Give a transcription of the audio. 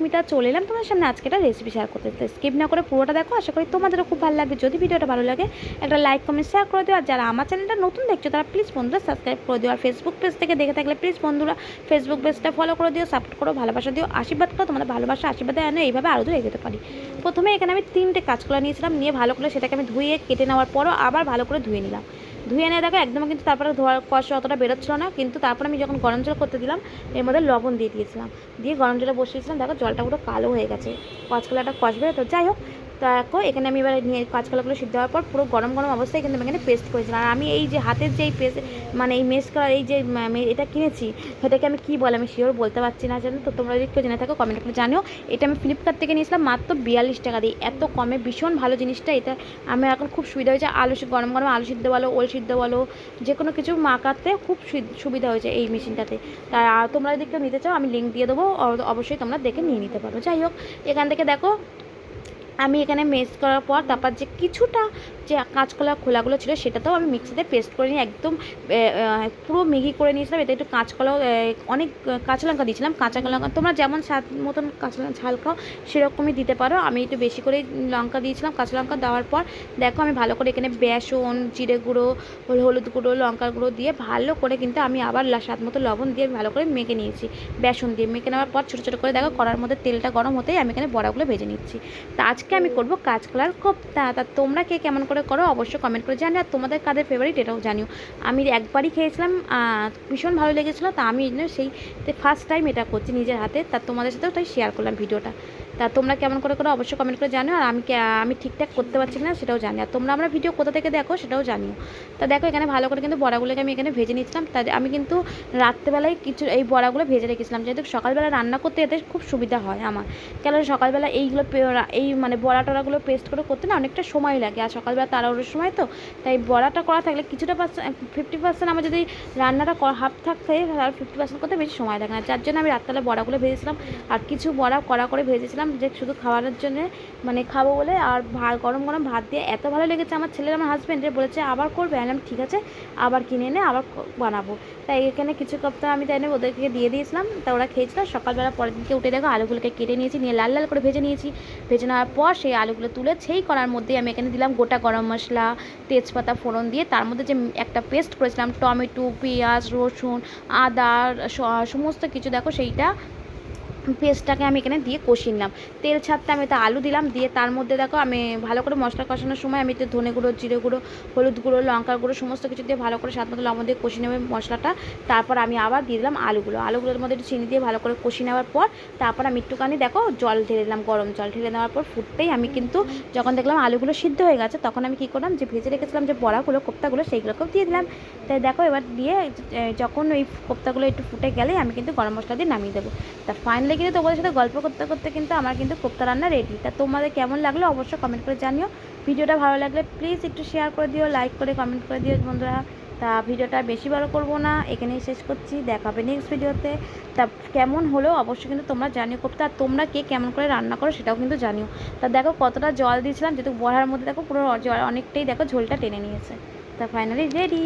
সুস্মিতা, চলে এলাম তোমার সামনে আজকে একটা রেসিপি শেয়ার করতে। স্কিপ না করে পুরোটা দেখো, আশা করি তোমাদেরও খুব ভালো লাগবে। যদি ভিডিওটা ভালো লাগে একটা লাইক কমেন্ট শেয়ার করে দিও। আর যারা আমার চ্যানেলটা নতুন দেখছো তারা প্লিজ বন্ধুরা সাবস্ক্রাইব করে দিও। আর ফেসবুক পেজ থেকে দেখে থাকলে প্লিজ বন্ধুরা ফেসবুক পেজটা ফলো করে দিও, সাপোর্ট করো, ভালোবাসা দিও, আশীর্বাদ করো। তোমাদের ভালোবাসা আশীর্বাদে আনো এইভাবে আরও দূর এগোতে পারি। প্রথমে এখানে আমি 3টে কাঁচকলা নিয়েছিলাম, নিয়ে ভালো করে সেটাকে আমি ধুয়ে কেটে নেওয়ার পরও আবার ভালো করে ধুয়ে নিলাম। ধুয়ে নিয়ে দেখো একদম কিন্তু তারপরে ধোয়ার কষা অতটা বেরোচ্ছিল না, কিন্তু তারপর আমি যখন গরম জল করতে দিলাম এর মধ্যে লবণ দিয়ে দিয়েছিলাম, দিয়ে গরম জলে বসিয়েছিলাম। দেখো জলটা পুরো কালো হয়ে গেছে, কাঁচকলাটা কষবে। তো যাই হোক, দেখো এখানে আমি এবার নিয়ে কাঁচকলাগুলো সিদ্ধ হওয়ার পর পুরো গরম গরম অবস্থায় কিন্তু আমি এখানে পেস্ট করেছিলাম। আর আমি এই যে হাতের যে পেস্ট মানে এই মেস করার এই যে এটা কিনেছি, সেটাকে আমি কী বলে আমি শিওর বলতে পারছি না, জানো তো? তোমরা যদি কেউ জেনে থাকো কমেন্ট করে জানিও। এটা আমি ফ্লিপকার্ট থেকে নিয়েছিলাম মাত্র 42 টাকা দিয়ে, এত কমে, ভীষণ ভালো জিনিসটা। এটা আমার এখন খুব সুবিধা হয়েছে, গরম গরম আলু সিদ্ধ বলো, ওল সিদ্ধ বলো, যে কোনো কিছু মাখাতে খুব সুবিধা হয়েছে এই মেশিনটাতে। তা তোমরা যদি কেউ নিতে চাও আমি লিঙ্ক দিয়ে দেবো, অবশ্যই তোমরা দেখে নিয়ে নিতে পারো। যাই হোক, এখান থেকে দেখো আমি এখানে মেস করার পর তারপর যে কিছুটা যে কাঁচকলার খোলাগুলো ছিল সেটাতেও আমি মিক্সিতে পেস্ট করে নিয়ে একদম পুরো মিহি করে নিয়েছিলাম। এতে একটু কাঁচকলাও অনেক কাঁচা লঙ্কা দিয়েছিলাম। কাঁচা লঙ্কা তোমরা যেমন স্বাদ মতন কাঁচা ঝাল খাও সেরকমই দিতে পারো। আমি একটু বেশি করে লঙ্কা দিয়েছিলাম। কাঁচা লঙ্কা দেওয়ার পর দেখো আমি ভালো করে এখানে বেসন, জিরে গুঁড়ো, হলুদ গুঁড়ো, লঙ্কার গুঁড়ো দিয়ে ভালো করে কিন্তু আমি আবার স্বাদ মতো লবণ দিয়ে ভালো করে মেখে নিয়েছি। বেসন দিয়ে মেখে নেওয়ার পর ছোটো ছোটো করে দেখো কড়ার মধ্যে তেলটা গরম হতেই আমি এখানে বড়াগুলো ভেজে নিচ্ছি। তা আজকে আমি করবো কাঁচকলার কোপ্তা। তা তোমরা কে কেমন করে করো অবশ্যই কমেন্ট করে জানিও। আর তোমাদের কাদের ফেভারিট এটাও জানিও। আমি একবারই খেয়েছিলাম, ভীষণ ভালো লেগেছিলো। তা আমি সেই ফার্স্ট টাইম এটা করছি নিজের হাতে। তা তোমাদের সাথেও তাই শেয়ার করলাম ভিডিওটা। তা তোমরা কেমন করে করো অবশ্যই কমেন্ট করে জানিও। আর আমি ঠিকঠাক করতে পারছি না সেটাও জানি। আর তোমরা আমরা ভিডিও কোথা থেকে দেখো সেটাও জানিও। তা দেখো এখানে ভালো করে কিন্তু বড়াগুলোকে আমি এখানে ভেজে নিচ্ছিলাম। তাই আমি কিন্তু রাত্রেবেলায় কিছু এই বড়াগুলো ভেজে রেখেছিলাম, যেহেতু সকালবেলা রান্না করতে এতে খুব সুবিধা হয় আমার। কেন সকালবেলা এইগুলো এই মানে বড়া টড়াগুলো পেস্ট করে করতে না অনেকটা সময় লাগে। আর সকালবেলা তাড়াহুড়োর সময় তো, তাই বড়াটা করা থাকলে কিছুটা 50% আমার যদি রান্নাটা হাফ থাকতে আর 50% করতে বেশি সময় লাগে না। যার জন্য আমি রাত্রেবেলা বড়াগুলো ভেজেছিলাম। আর কিছু বড়া কড়া করে ভেজেছিলাম যে শুধু খাওয়ানোর জন্য, মানে খাবো বলে। আর গরম গরম ভাত দিয়ে এত ভালো লেগেছে আমার ছেলের, আমার হাজব্যান্ডের, বলেছে আবার করবে। আনলাম ঠিক আছে, আবার কিনে এনে আবার বানাবো। তাই এখানে কিছু কপ্তা আমি তাই ওদেরকে দিয়ে দিয়েছিলাম। তা ওরা খেয়েছিল। সকালবেলা পরের দিনকে উঠে দেখো আলুগুলোকে কেটে নিয়েছি, নিয়ে লাল লাল করে ভেজে নিয়েছি। ভেজে নেওয়ার পর সেই আলুগুলো তুলে সেই করার মধ্যে আমি এখানে দিলাম গোটা গরম মশলা, তেজপাতা ফোড়ন দিয়ে তার মধ্যে যে একটা পেস্ট করেছিলাম টমেটো, পেঁয়াজ, রসুন, আদা, সমস্ত কিছু দেখো সেইটা পেস্টটাকে আমি এখানে দিয়ে কষিয়ে নিলাম। তেল ছাড়তে আমি তো আলু দিলাম, দিয়ে তার মধ্যে দেখো আমি ভালো করে মশলা কষানোর সময় আমি ধনে গুঁড়ো, জিরে গুঁড়ো, হলুদ গুঁড়ো, লঙ্কার গুঁড়ো সমস্ত কিছু দিয়ে ভালো করে স্বাদ মতো লবণ দিয়ে কষিয়ে নেবে মশলাটা। তারপর আমি আবার দিয়ে দিলাম আলুগুলোর মধ্যে একটু চিনি দিয়ে ভালো করে কষিয়ে নেওয়ার পর তারপর আমি একটুখানি দেখো জল ঢেলে দিলাম, গরম জল ঢেলে নেওয়ার পর ফুটতেই আমি কিন্তু যখন দেখলাম আলুগুলো সিদ্ধ হয়ে গেছে তখন আমি কী করলাম, যে ভেজে রেখেছিলাম যে বড়াগুলো, কোপ্তাগুলো, সেইগুলোকেও দিয়ে দিলাম। তাই দেখো এবার দিয়ে যখন ওই কোপ্তাগুলো একটু ফুটে গেলেই আমি কিন্তু গরম মশলা দিয়ে নামিয়ে দেবো। তা ফাইনালি কিন্তু তোমাদের সাথে গল্প করতে করতে কিন্তু আমার কিন্তু কোপ্তা রান্না রেডি। তা তোমাদের কেমন লাগলো অবশ্যই কমেন্ট করে জানিও। ভিডিওটা ভালো লাগলে প্লিজ একটু শেয়ার করে দিও, লাইক করে কমেন্ট করে দিও বন্ধুরা। তা ভিডিওটা বেশি বড় করবো না, এখানেই শেষ করছি। দেখা হবে নেক্সট ভিডিওতে। তা কেমন হলো অবশ্যই কিন্তু তোমরা জানিও কোপ্তা। আর তোমরা কে কেমন করে রান্না করো সেটাও কিন্তু জানিও। তা দেখো কতটা জল দিয়েছিলাম, যেহেতু বড়ার মধ্যে দেখো পুরো জল অনেকটাই দেখো ঝোলটা টেনে নিয়েছে। তা ফাইনালি রেডি।